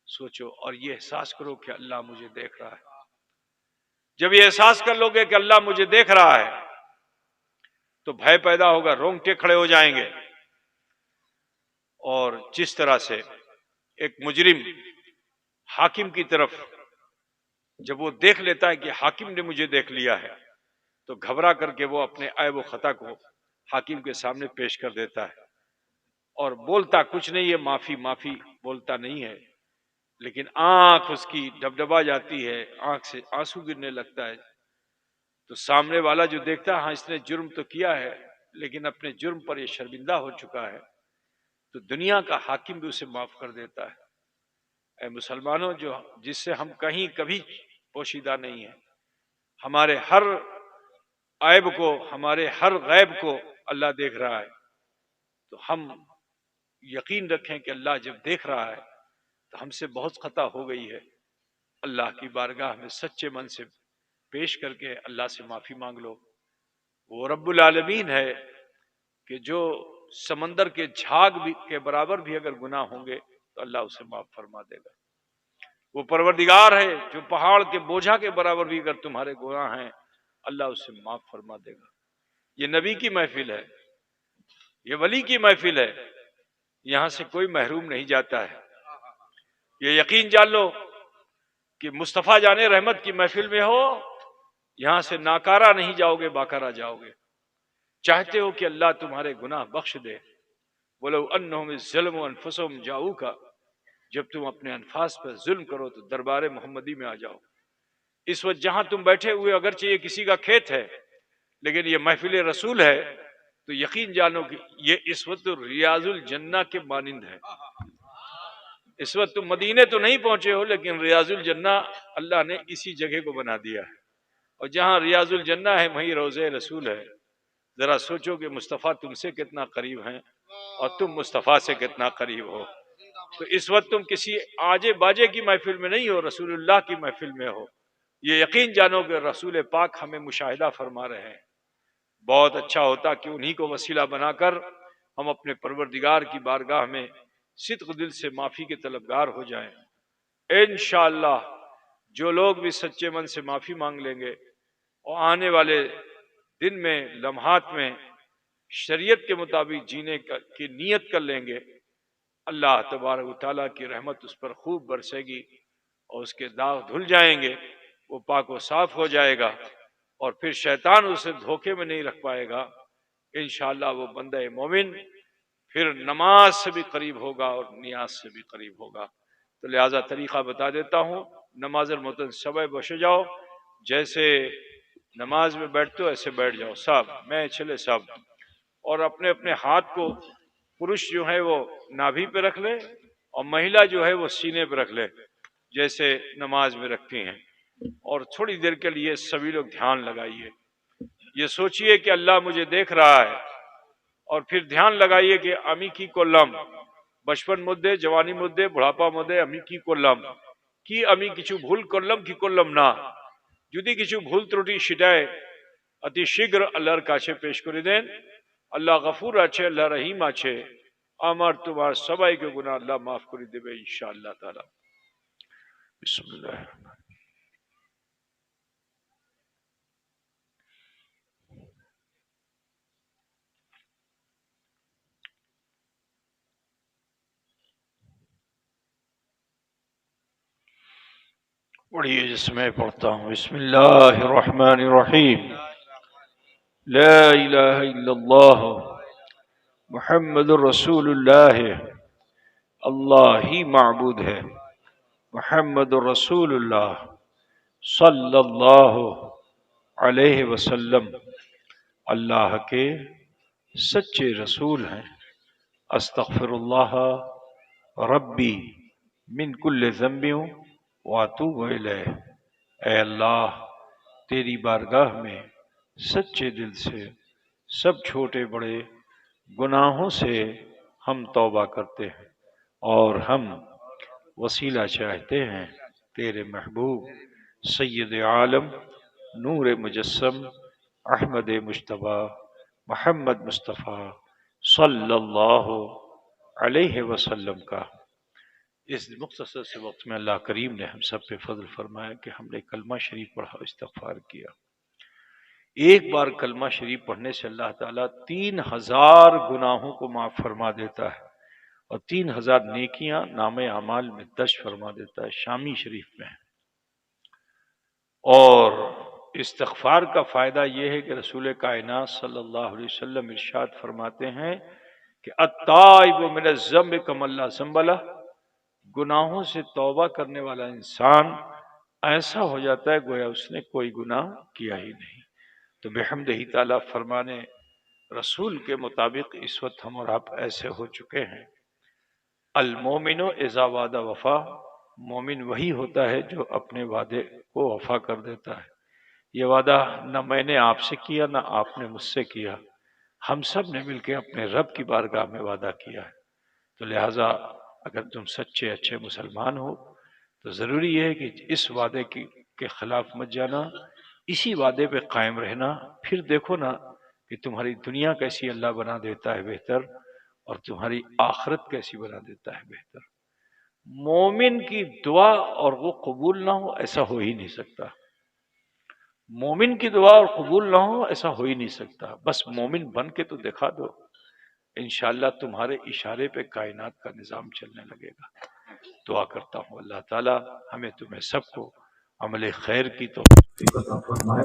سوچو اور یہ احساس کرو کہ اللہ مجھے دیکھ رہا ہے. جب یہ احساس کر لو گے کہ اللہ مجھے دیکھ رہا ہے تو بھے پیدا ہوگا، رونگٹے کھڑے ہو جائیں گے. اور جس طرح سے ایک مجرم حاکم کی طرف جب وہ دیکھ لیتا ہے کہ حاکم نے مجھے دیکھ لیا ہے تو گھبرا کر کے وہ اپنے عیب و خطا کو حاکم کے سامنے پیش کر دیتا ہے اور بولتا کچھ نہیں ہے، معافی معافی بولتا نہیں ہے، لیکن آنکھ اس کی ڈبڈبا جاتی ہے، آنکھ سے آنسو گرنے لگتا ہے. تو سامنے والا جو دیکھتا ہے ہاں اس نے جرم تو کیا ہے لیکن اپنے جرم پر یہ شرمندہ ہو چکا ہے، تو دنیا کا حاکم بھی اسے معاف کر دیتا ہے۔ اے مسلمانوں، جو جس سے ہم کہیں کبھی پوشیدہ نہیں ہیں، ہمارے ہر عیب کو، ہمارے ہر غیب کو اللہ دیکھ رہا ہے، تو ہم یقین رکھیں کہ اللہ جب دیکھ رہا ہے تو ہم سے بہت خطا ہو گئی ہے۔ اللہ کی بارگاہ میں سچے من سے پیش کر کے اللہ سے معافی مانگ لو۔ وہ رب العالمین ہے کہ جو سمندر کے جھاگ بھی کے برابر بھی اگر گناہ ہوں گے تو اللہ اسے معاف فرما دے گا۔ وہ پروردگار ہے جو پہاڑ کے بوجھا کے برابر بھی اگر تمہارے گناہ ہیں اللہ اسے معاف فرما دے گا۔ یہ نبی کی محفل ہے، یہ ولی کی محفل ہے، یہاں سے کوئی محروم نہیں جاتا ہے۔ یہ یقین جان لو کہ مصطفیٰ جان رحمت کی محفل میں ہو، یہاں سے ناکارہ نہیں جاؤ گے، باکارہ جاؤ گے۔ چاہتے ہو کہ اللہ تمہارے گناہ بخش دے، وَلَوْ أَنَّهُمْ ظَلَمُوا أَنفُسَهُمْ جَاءُوكَ، جب تم اپنے انفاس پر ظلم کرو تو دربار محمدی میں آ جاؤ۔ اس وقت جہاں تم بیٹھے ہوئے اگرچہ یہ کسی کا کھیت ہے لیکن یہ محفل رسول ہے، تو یقین جانو کہ یہ اس وقت ریاض الجنہ کے مانند ہے۔ اس وقت تم مدینے تو نہیں پہنچے ہو لیکن ریاض الجنہ اللہ نے اسی جگہ کو بنا دیا ہے، اور جہاں ریاض الجنہ ہے وہیں روضہ رسول ہے۔ ذرا سوچو کہ مصطفیٰ تم سے کتنا قریب ہیں اور تم مصطفیٰ سے کتنا قریب ہو۔ تو اس وقت تم کسی آجے باجے کی محفل میں نہیں ہو، رسول اللہ کی محفل میں ہو۔ یہ یقین جانو کہ رسول پاک ہمیں مشاہدہ فرما رہے ہیں۔ بہت اچھا ہوتا کہ انہی کو وسیلہ بنا کر ہم اپنے پروردگار کی بارگاہ میں صدق دل سے معافی کے طلبگار ہو جائیں۔ انشاءاللہ جو لوگ بھی سچے من سے معافی مانگ لیں گے اور آنے والے دن میں، لمحات میں شریعت کے مطابق جینے کی نیت کر لیں گے، اللہ تبارک و تعالیٰ کی رحمت اس پر خوب برسے گی اور اس کے داغ دھل جائیں گے، وہ پاک و صاف ہو جائے گا، اور پھر شیطان اسے دھوکے میں نہیں رکھ پائے گا۔ انشاءاللہ وہ بندہ مومن پھر نماز سے بھی قریب ہوگا اور نیاز سے بھی قریب ہوگا۔ تو لہٰذا طریقہ بتا دیتا ہوں، نماز المعتن سبع بش جاؤ، جیسے نماز میں بیٹھتے ہو ایسے بیٹھ جاؤ سب، میں چلے سب، اور اپنے اپنے ہاتھ کو پروش جو ہے وہ نابھی پہ رکھ لے اور مہیلا جو ہے وہ سینے پہ رکھ لے جیسے نماز میں رکھتی ہیں، اور تھوڑی دیر کے لیے سبھی لوگ دھیان لگائیے، یہ سوچئے کہ اللہ مجھے دیکھ رہا ہے، اور پھر دھیان لگائیے کہ امی کی کولم بچپن مدے، جوانی مدے، بڑھاپا مدے امی کی کولم کی امی کچھو بھول کرلم کی کولم না যদি কিছু ভুল ত্রুটি সেটাই অতি শীঘ্র আল্লাহর কাছে পেশ করে দেন। আল্লাহ গফুর আছে, আল্লাহ রহিম আছে, আমার তোমার সবাইকে গুনাহ আল্লাহ মাফ করে দেবে ইনশাআল্লাহ তাআলা। বিসমিল্লাহ। پڑھیے جس میں پڑھتا ہوں، بسم اللہ الرحمن الرحیم، لا الہ الا اللہ محمد الرسول اللہ، اللہ ہی معبود ہے، محمد الرسول اللہ صلی اللہ علیہ وسلم اللہ کے سچے رسول ہیں۔ استغفر اللہ ربی من کل ذنب واتوب الیہ، اے اللہ تیری بارگاہ میں سچے دل سے سب چھوٹے بڑے گناہوں سے ہم توبہ کرتے ہیں، اور ہم وسیلہ چاہتے ہیں تیرے محبوب سید عالم نور مجسم احمد مجتبیٰ محمد مصطفیٰ صلی اللہ علیہ وسلم کا۔ اس مختصر سے وقت میں اللہ کریم نے ہم سب پہ فضل فرمایا کہ ہم نے کلمہ شریف پڑھا، استغفار کیا۔ ایک بار کلمہ شریف پڑھنے سے اللہ تعالیٰ 3000 گناہوں کو معاف فرما دیتا ہے اور 3000 نیکیاں نام اعمال میں درج فرما دیتا ہے، شامی شریف میں ہے۔ اور استغفار کا فائدہ یہ ہے کہ رسول کائنات صلی اللہ علیہ وسلم ارشاد فرماتے ہیں کہ التائب من الذنب کمن لا ذنب لہ، گناہوں سے توبہ کرنے والا انسان ایسا ہو جاتا ہے گویا اس نے کوئی گناہ کیا ہی نہیں۔ تو بحمدہ تعالیٰ فرمانے رسول کے مطابق اس وقت ہم اور آپ ایسے ہو چکے ہیں۔ المومن اذا وعد وفا، مومن وہی ہوتا ہے جو اپنے وعدے کو وفا کر دیتا ہے۔ یہ وعدہ نہ میں نے آپ سے کیا نہ آپ نے مجھ سے کیا، ہم سب نے مل کے اپنے رب کی بارگاہ میں وعدہ کیا ہے۔ تو لہٰذا اگر تم سچے اچھے مسلمان ہو تو ضروری ہے کہ اس وعدے کے خلاف مت جانا، اسی وعدے پہ قائم رہنا، پھر دیکھو نا کہ تمہاری دنیا کیسی اللہ بنا دیتا ہے بہتر، اور تمہاری آخرت کیسی بنا دیتا ہے بہتر۔ مومن کی دعا اور وہ قبول نہ ہو ایسا ہو ہی نہیں سکتا، مومن کی دعا اور قبول نہ ہو ایسا ہو ہی نہیں سکتا۔ بس مومن بن کے تو دکھا دو، انشاءاللہ تمہارے اشارے پہ کائنات کا نظام چلنے لگے گا۔ دعا کرتا ہوں اللہ تعالی ہمیں تمہیں سب کو عمل خیر کی توفیق عطا فرمائے،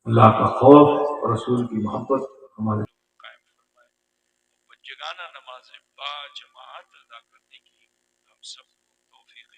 اللہ کا خوف اور رسول کی محبت ہمارے قائم فرمائے، اور جگانہ نماز با جماعت ادا کرنے کی ہم سب کو توفیق